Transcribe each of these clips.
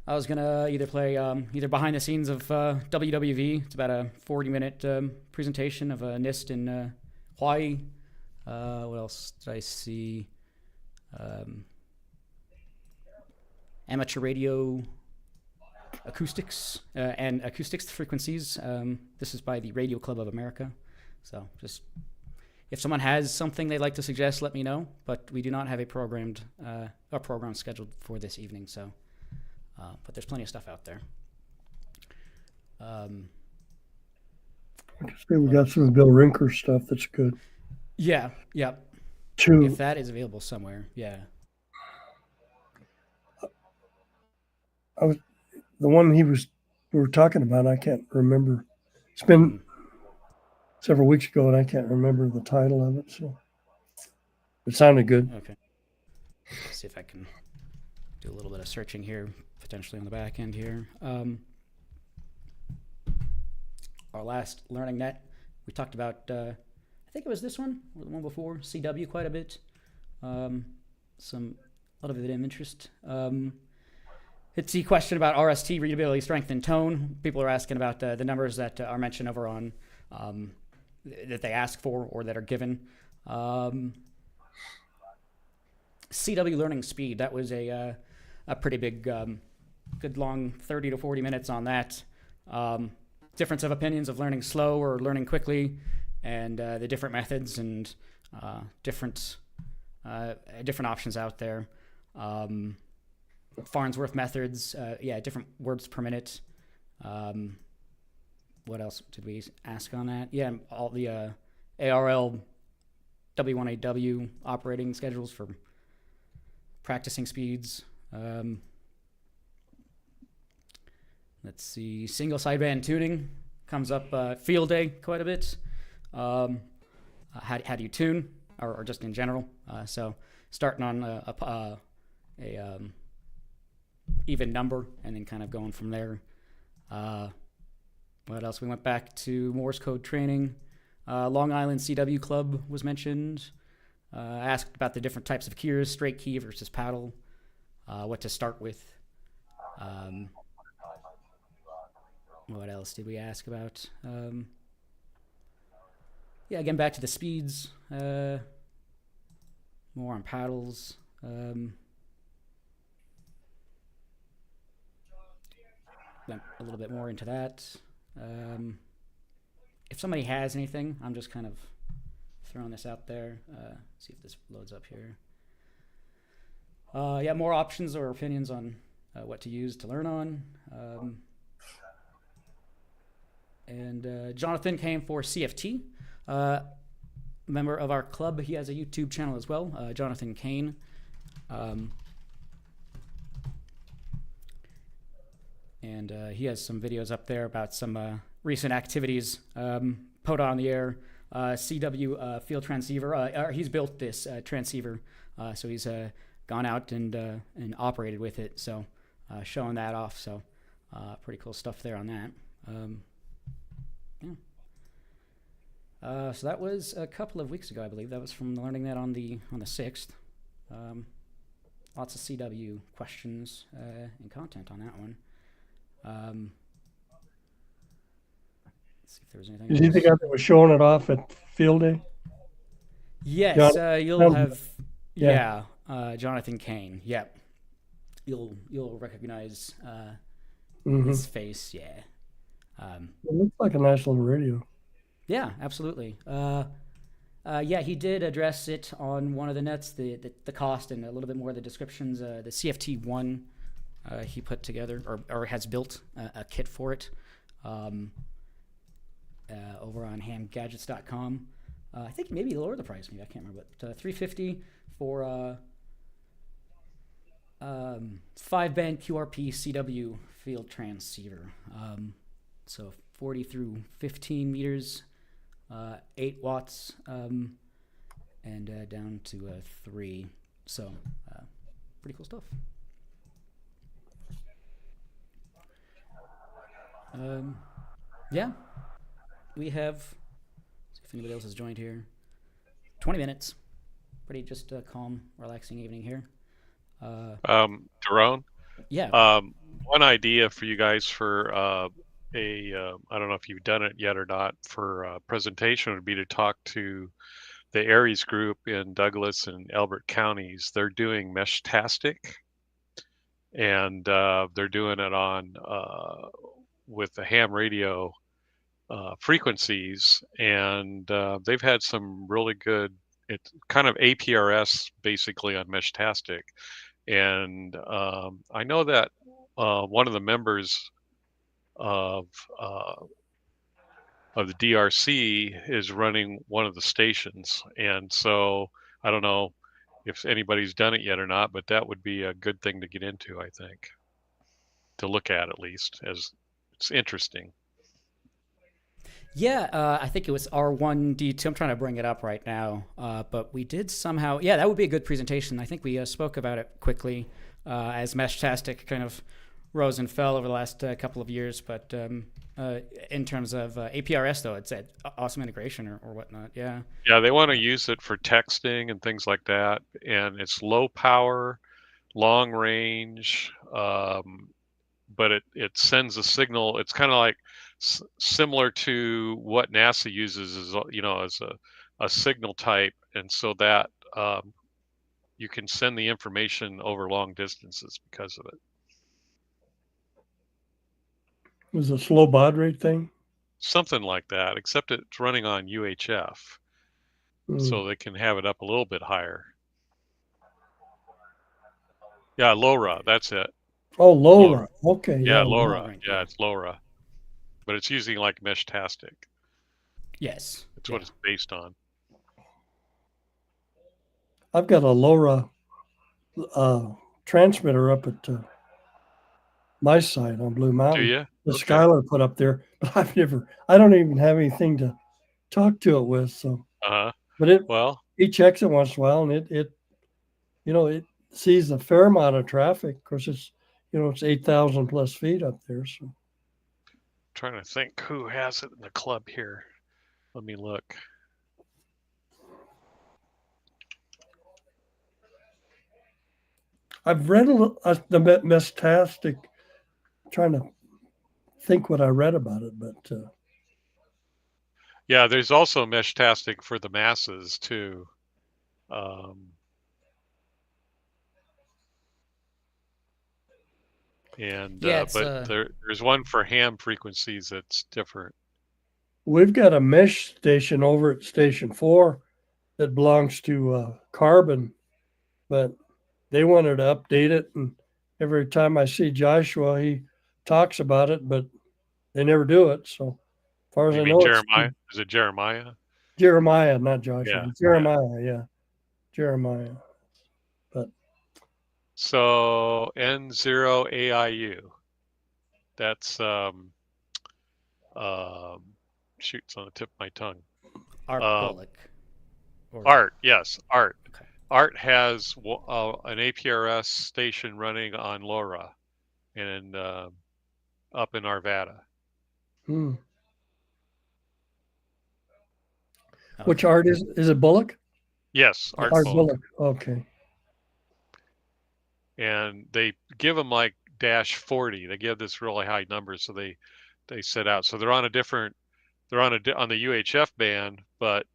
I was gonna either play either behind the scenes of WWV. It's about a 40-minute presentation of a NIST in Hawaii. What else did I see? Amateur radio acoustics and acoustics frequencies. This is by the Radio Club of America. So just if someone has something they'd like to suggest, let me know. But we do not have a program scheduled for this evening. So, but there's plenty of stuff out there. We got some Bill Rinker stuff that's good. Yeah. Two. If that is available somewhere, yeah. The one we were talking about, I can't remember. It's been several weeks ago, and I can't remember the title of it. So it sounded good. Okay. Let's see if I can do a little bit of searching here, potentially on the back end here. Our last Learning Net, we talked about. I think it was this one or the one before, CW, quite a bit. A lot of it of interest. It's the question about RST, readability, strength, and tone. People are asking about the numbers that are mentioned over on that they ask for or that are given. CW learning speed, that was a pretty big, good long 30 to 40 minutes on that. Difference of opinions of learning slow or learning quickly, and the different methods and different options out there. Farnsworth methods, different words per minute. What else did we ask on that? Yeah, all the ARL W1AW operating schedules for practicing speeds. Let's see, single sideband tuning comes up field day quite a bit. How do you tune, or just in general? So starting on a even number and then kind of going from there. What else? We went back to Morse code training. Long Island CW Club was mentioned. Asked about the different types of keys, straight key versus paddle, what to start with. What else did we ask about? Again, back to the speeds. More on paddles. Went a little bit more into that. If somebody has anything, I'm just kind of throwing this out there. See if this loads up here. More options or opinions on what to use to learn on. And Jonathan came for CFT. Member of our club. He has a YouTube channel as well, Jonathan Kane. And he has some videos up there about some recent activities put on the air. CW field transceiver. He's built this transceiver, so he's gone out and operated with it. So showing that off. So pretty cool stuff there on that. So that was a couple of weeks ago, I believe. That was from Learning That on the 6th. Lots of CW questions and content on that one. Let's see if there was anything Is he the guy that was showing it off at field day? Yes, you'll have Jonathan Kane. Yep, you'll recognize his face. Yeah, it looks like a nice little radio. Yeah, absolutely. He did address it on one of the nets, the cost and a little bit more of the descriptions. The CFT1 he put together or has built a kit for it over on hamgadgets.com. I think maybe lower the price, maybe I can't remember, but $350 for 5-band QRP CW field transceiver. So 40 through 15 meters. 8 watts, and down to 3. So, pretty cool stuff. We have, see if anybody else has joined here. 20 minutes. Pretty just calm, relaxing evening here. Daron? Yeah. one idea for you guys for I don't know if you've done it yet or not, for a presentation would be to talk to the Aries group in Douglas and Elbert counties. They're doing Meshtastic, and they're doing it on with the ham radio frequencies, and they've had some really good. It's kind of APRS basically on Meshtastic, and I know that one of the members of the DRC is running one of the stations, and so I don't know if anybody's done it yet or not, but that would be a good thing to get into, I think, to look at least, as it's interesting. Yeah, I think it was R1D2. I'm trying to bring it up right now, but we did somehow. Yeah, that would be a good presentation. I think we spoke about it quickly as Meshtastic kind of rose and fell over the last couple of years. But in terms of APRS, though, it's an awesome integration or whatnot. Yeah. Yeah, they want to use it for texting and things like that, and it's low power, long range, but it sends a signal. It's kind of like similar to what NASA uses as as a signal type, and so that you can send the information over long distances because of it. It was a slow baud rate thing. Something like that, except it's running on UHF, so they can have it up a little bit higher. Yeah, LoRa, that's it. Oh, LoRa. Okay. Yeah, LoRa. Yeah, it's LoRa. But it's using like Meshtastic. Yes. That's what it's based on. I've got a LoRa transmitter up at my site on Blue Mountain. Do you? The Skylar put up there, but I don't even have anything to talk to it with. So, but he checks it once in a while, and it sees a fair amount of traffic. Of course, it's 8,000 plus feet up there. So, trying to think who has it in the club here. Let me look. I've read the Meshtastic. Trying to think what I read about it, but yeah, there's also Meshtastic for the masses too. And but there's one for ham frequencies that's different. We've got a mesh station over at Station 4 that belongs to Carbon, but they wanted to update it, and every time I see Joshua, he talks about it, but they never do it. So, as far as I know, Jeremiah. Is it Jeremiah? Jeremiah, not Joshua. Yeah, Jeremiah, yeah. Jeremiah. But so N0AIU. That's shoot, it's on the tip of my tongue. Art Bullock. Art, yes, Art. Okay. Art has an APRS station running on LoRa, and up in Arvada. Which Art is it Bullock? Yes, Art Bullock. Okay. And they give them like -40. They give this really high number, so they set out. So they're on on the UHF band, but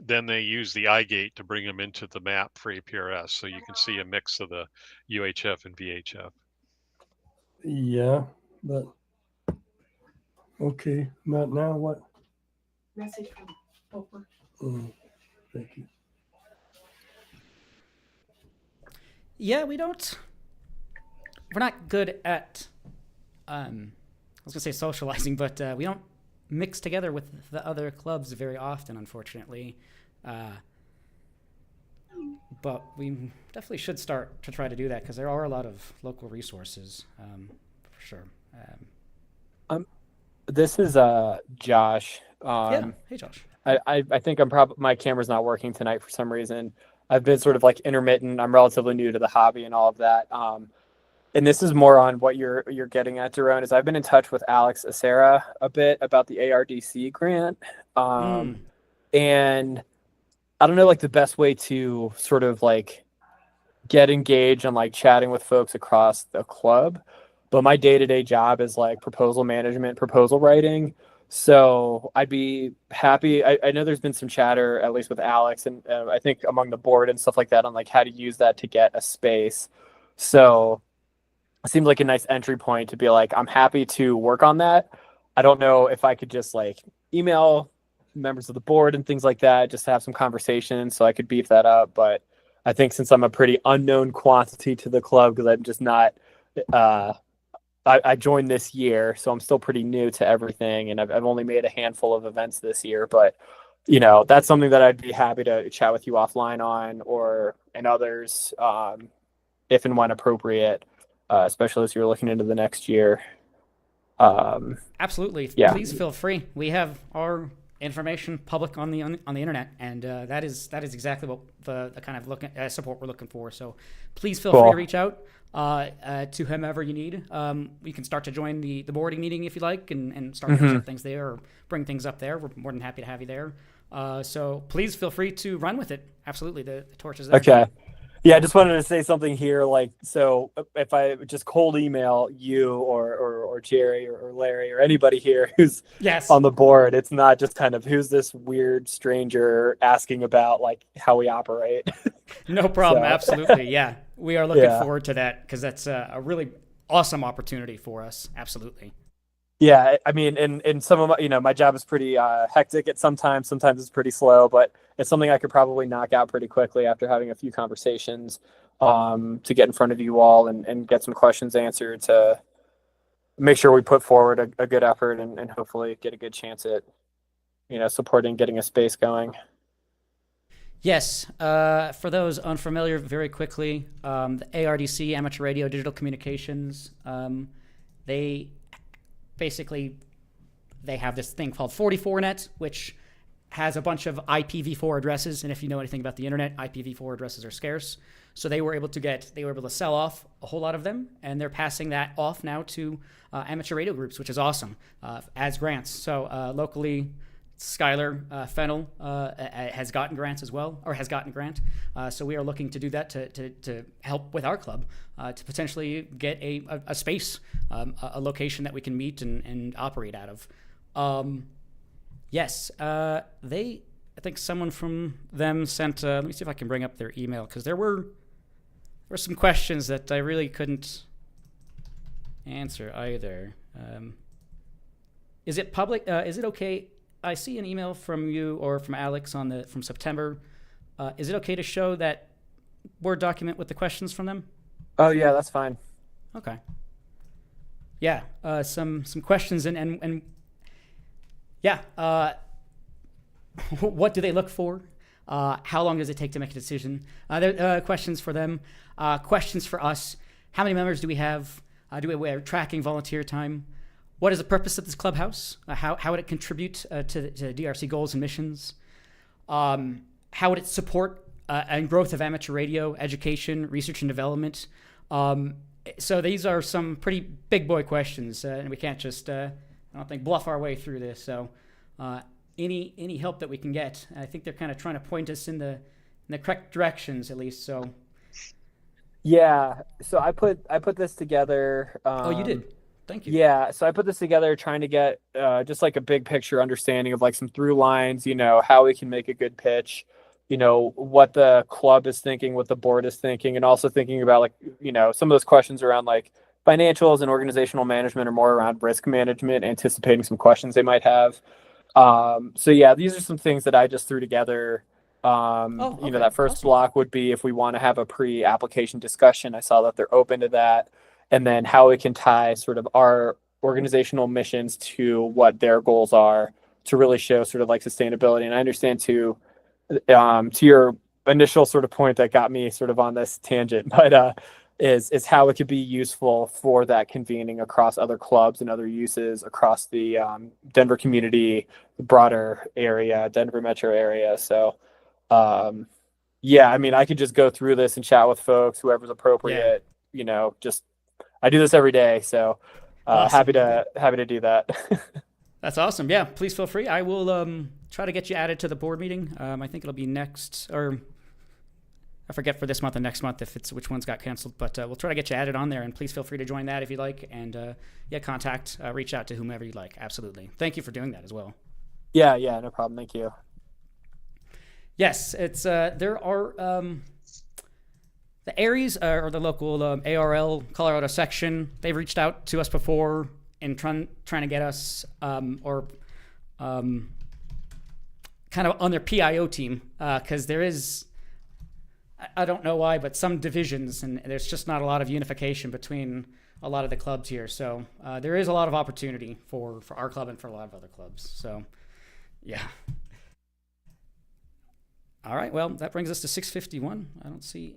then they use the iGate to bring them into the map for APRS, so you can see a mix of the UHF and VHF. Yeah, but okay, not now. What? Message from Poper. Thank you. Yeah, we're not good at I was gonna say socializing, but we don't mix together with the other clubs very often, unfortunately. But we definitely should start to try to do that, because there are a lot of local resources, for sure. This is Josh. Yeah, hey Josh. I think my camera's not working tonight for some reason. I've been sort of like intermittent. I'm relatively new to the hobby and all of that. And this is more on what you're getting at, Jerome, is I've been in touch with Alex Acera a bit about the ARDC grant. And I don't know, like the best way to sort of like get engaged and like chatting with folks across the club. but my day-to-day job is like proposal management, proposal writing. So I'd be happy. I know there's been some chatter, at least with Alex, and I think among the board and stuff like that, on like how to use that to get a space. So it seemed like a nice entry point to be like, I'm happy to work on that. I don't know if I could just like email members of the board and things like that, just to have some conversations so I could beef that up. But I think since I'm a pretty unknown quantity to the club, because I'm just not, I joined this year, so I'm still pretty new to everything, and I've only made a handful of events this year. But that's something that I'd be happy to chat with you offline on, or and others, if and when appropriate, especially as you're looking into the next year. Absolutely. Yeah. Please feel free. We have our information public on the internet, and that is exactly what the kind of support we're looking for. So please feel free to reach out to whomever you need. You can start to join the boarding meeting if you like, and start to present things there or bring things up there. We're more than happy to have you there. So please feel free to run with it. Absolutely, the torch is there. Okay. Yeah, I just wanted to say something here. Like, so if I just cold email you or Jerry or Larry or anybody here who's on the board, it's not just kind of who's this weird stranger asking about like how we operate. No problem. Absolutely. Yeah. We are looking forward to that, because that's a really awesome opportunity for us. Absolutely. Yeah, I mean, and some of my, my job is pretty hectic at sometimes. Sometimes it's pretty slow, but it's something I could probably knock out pretty quickly after having a few conversations to get in front of you all and get some questions answered to make sure we put forward a good effort and hopefully get a good chance at, supporting getting a space going. Yes. For those unfamiliar, very quickly, the ARDC, Amateur Radio Digital Communications, they have this thing called 44net, which has a bunch of IPv4 addresses. And if you know anything about the internet, IPv4 addresses are scarce. So they were able to sell off a whole lot of them, and they're passing that off now to amateur radio groups, which is awesome, as grants. So locally, Skylar Fennel has gotten grants as well, or has gotten a grant. So we are looking to do that to help with our club to potentially get a space, a location that we can meet and operate out of. Yes, I think someone from them sent, let me see if I can bring up their email, because there were some questions that I really couldn't answer either. Is it public? Is it okay? I see an email from you or from Alex from September. Is it okay to show that Word document with the questions from them? Oh yeah, that's fine. Okay. Yeah, some questions and yeah. What do they look for? How long does it take to make a decision? There questions for them. Questions for us. How many members do we have? Do we have tracking volunteer time? What is the purpose of this clubhouse? How would it contribute to DRC goals and missions? How would it support and growth of amateur radio, education, research and development? So these are some pretty big boy questions, and we can't just, I don't think, bluff our way through this. So any help that we can get, I think they're kind of trying to point us in the correct directions, at least. So. Yeah. So I put this together. Oh, you did. Thank you. Yeah, so I put this together trying to get just like a big picture understanding of like some through lines, how we can make a good pitch, what the club is thinking, what the board is thinking, and also thinking about like, some of those questions around like financials and organizational management are more around risk management, anticipating some questions they might have. So yeah, these are some things that I just threw together. Okay. That first block would be if we want to have a pre-application discussion. I saw that they're open to that. And then how we can tie sort of our organizational missions to what their goals are to really show sort of like sustainability. And I understand to your initial sort of point that got me sort of on this tangent, but is how it could be useful for that convening across other clubs and other uses across the Denver community, the broader area, Denver metro area. So yeah, I mean, I could just go through this and chat with folks, whoever's appropriate, just I do this every day, so awesome. happy to do that. That's awesome. Yeah, please feel free. I will try to get you added to the board meeting. I think it'll be next, or I forget for this month and next month if it's which ones got canceled, but we'll try to get you added on there, and please feel free to join that if you'd like, and reach out to whomever you'd like. Absolutely. Thank you for doing that as well. Yeah, no problem. Thank you. Yes, it's there are the Aries or the local ARL Colorado section. They've reached out to us before and trying to get us kind of on their PIO team, because there is, I don't know why, but some divisions, and there's just not a lot of unification between a lot of the clubs here. So there is a lot of opportunity for our club and for a lot of other clubs. So yeah. All right, well, that brings us to 6:51. I don't see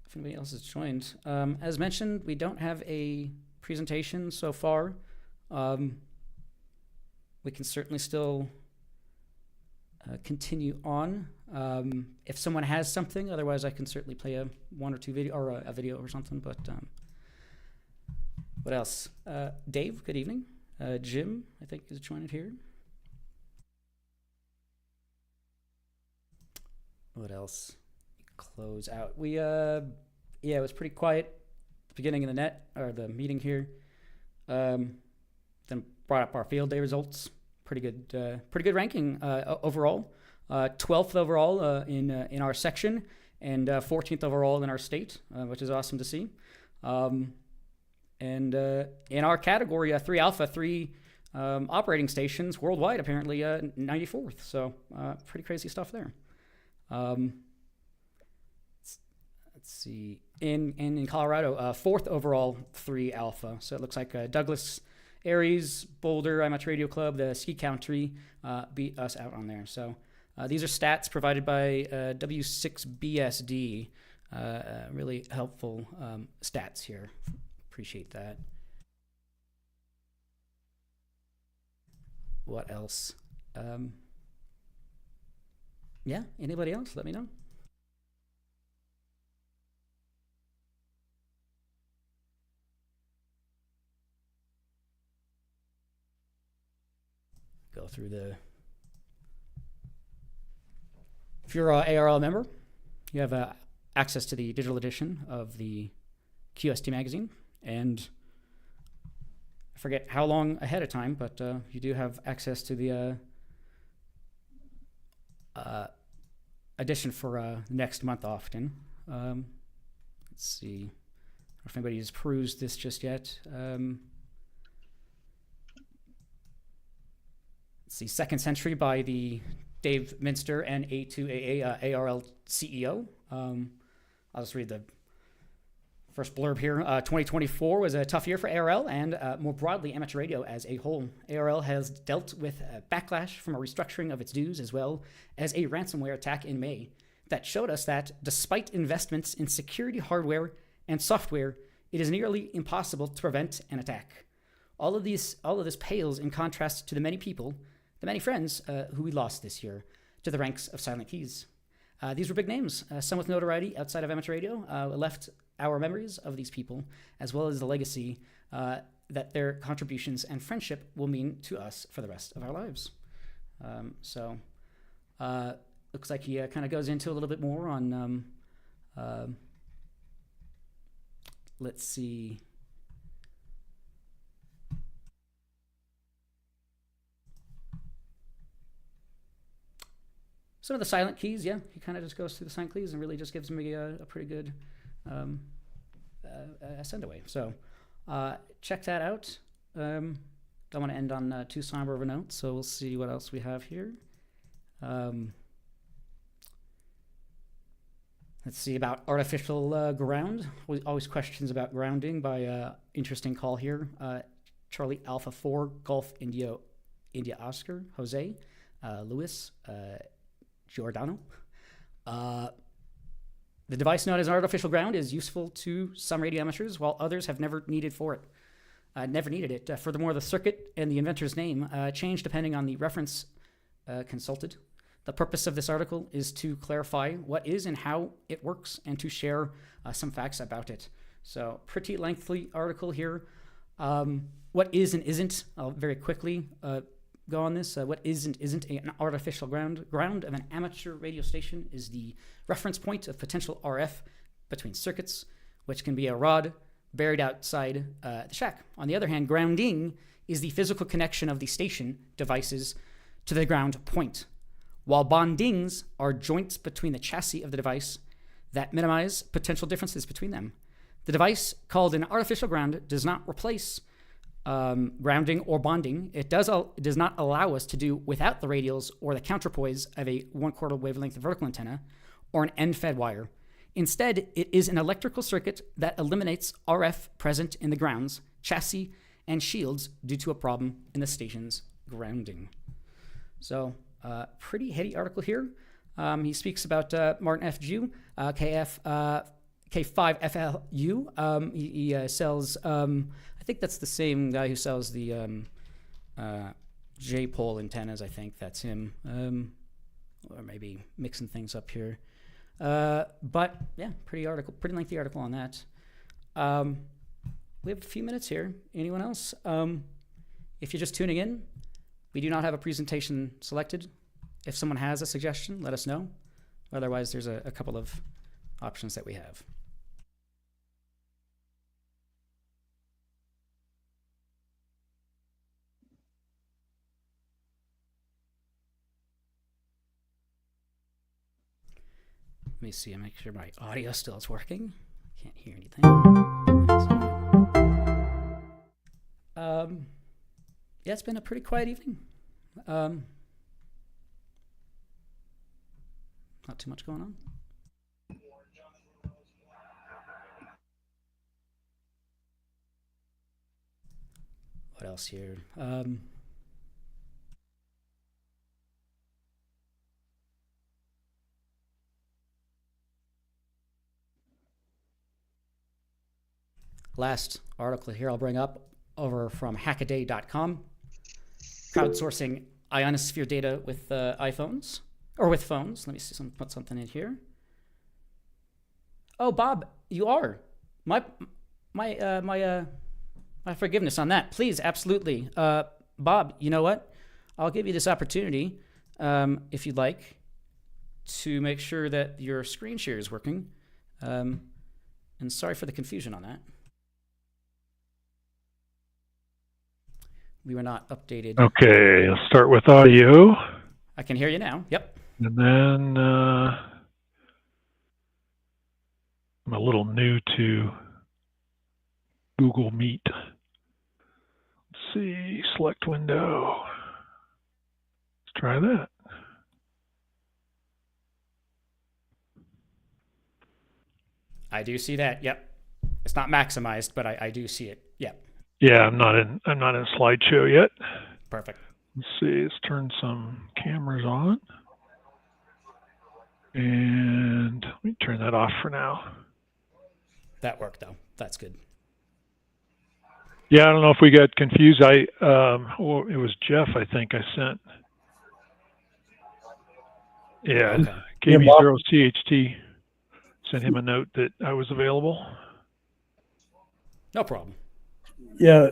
if anybody else has joined. As mentioned, we don't have a presentation so far. We can certainly still continue on if someone has something. Otherwise, I can certainly play a one or two video or a video or something. But what else? Dave, good evening. Jim, I think, is joining here. What else? Close out. We it was pretty quiet at the beginning of the meeting here. Then brought up our field day results. Pretty good ranking overall. 12th overall in our section, and 14th overall in our state, which is awesome to see. And in our category, 3 Alpha, 3 operating stations worldwide, apparently 94th. So pretty crazy stuff there. Let's see. In Colorado, 4th overall, 3 Alpha. So it looks like Douglas, Aries, Boulder, Amateur Radio Club, the Ski Country beat us out on there. So these are stats provided by W6BSD. Really helpful stats here. Appreciate that. What else? Yeah, anybody else? Let me know. Go through if you're an ARL member, you have access to the digital edition of the QST magazine, and I forget how long ahead of time, but you do have access to the edition for next month often. Let's see. I don't know if anybody has perused this just yet. Let's see, Second Century by the Dave Minster and A2AA ARL CEO. I'll just read the first blurb here. 2024 was a tough year for ARL and more broadly amateur radio as a whole. ARL has dealt with a backlash from a restructuring of its dues as well as a ransomware attack in May that showed us that despite investments in security hardware and software, it is nearly impossible to prevent an attack. All of this pales in contrast to the many people, the many friends who we lost this year to the ranks of silent keys. These were big names, some with notoriety outside of amateur radio, left our memories of these people, as well as the legacy that their contributions and friendship will mean to us for the rest of our lives. Looks like he kind of goes into a little bit more on, let's see. Some of the silent keys, yeah, he kind of just goes through the silent keys and really just gives me a pretty good send away. So check that out. Don't want to end on too somber of a note, so we'll see what else we have here. Let's see about artificial ground. Always questions about grounding by interesting call here. Charlie Alpha 4 Golf India Oscar Jose Luis Giordano. The device known as artificial ground is useful to some radio amateurs, while others have never needed it. Furthermore, the circuit and the inventor's name change depending on the reference consulted. The purpose of this article is to clarify what is and how it works and to share some facts about it. So pretty lengthy article here. What is and isn't, very quickly, go on this. What isn't an artificial ground of an amateur radio station is the reference point of potential RF between circuits, which can be a rod buried outside the shack. On the other hand, grounding is the physical connection of the station devices to the ground point, while bondings are joints between the chassis of the device that minimize potential differences between them. The device called an artificial ground does not replace grounding or bonding. It does not allow us to do without the radials or the counterpoise of a 1/4 wavelength vertical antenna or an end-fed wire. Instead, it is an electrical circuit that eliminates RF present in the grounds, chassis, and shields due to a problem in the station's grounding. So, pretty heady article here. He speaks about Martin F. Jew, K5FLU. He sells, I think that's the same guy who sells the J-pole antennas. I think that's him. Or maybe mixing things up here. But yeah, pretty lengthy article on that. We have a few minutes here. Anyone else? If you're just tuning in, we do not have a presentation selected. If someone has a suggestion, let us know. Otherwise, there's a couple of options that we have. Let me see, I make sure my audio still is working. Can't hear anything. Yeah, it's been a pretty quiet evening. Not too much going on. What else here? Last article here I'll bring up over from hackaday.com. Crowdsourcing ionosphere data with iPhones or with phones. Let me see put something in here. Oh, Bob, you are my forgiveness on that. Please, absolutely, Bob. You know what? I'll give you this opportunity, if you'd like, to make sure that your screen share is working. And sorry for the confusion on that. We were not updated. Okay, let's start with audio. I can hear you now. Yep. And then I'm a little new to Google Meet. Let's see, select window. Let's try that. I do see that. Yep. It's not maximized, but I do see it. Yep. Yeah, I'm not in slideshow yet. Perfect. Let's see, let's turn some cameras on. And let me turn that off for now. That worked though. That's good. Yeah, I don't know if we got confused. It was Jeff, I think I sent. Yeah, Okay. KB0CHT sent him a note that I was available. No problem. Yeah,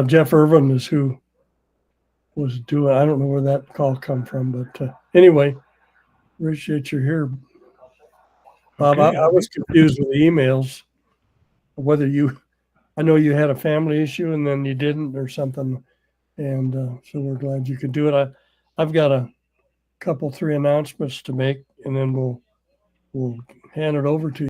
Jeff Irvin is who was doing. I don't know where that call come from, but anyway, appreciate you're here, Bob. Okay. I was confused with the emails, whether I know you had a family issue and then you didn't or something, and so we're glad you could do it. I've got a couple, 3 announcements to make, and then we'll hand it over to you.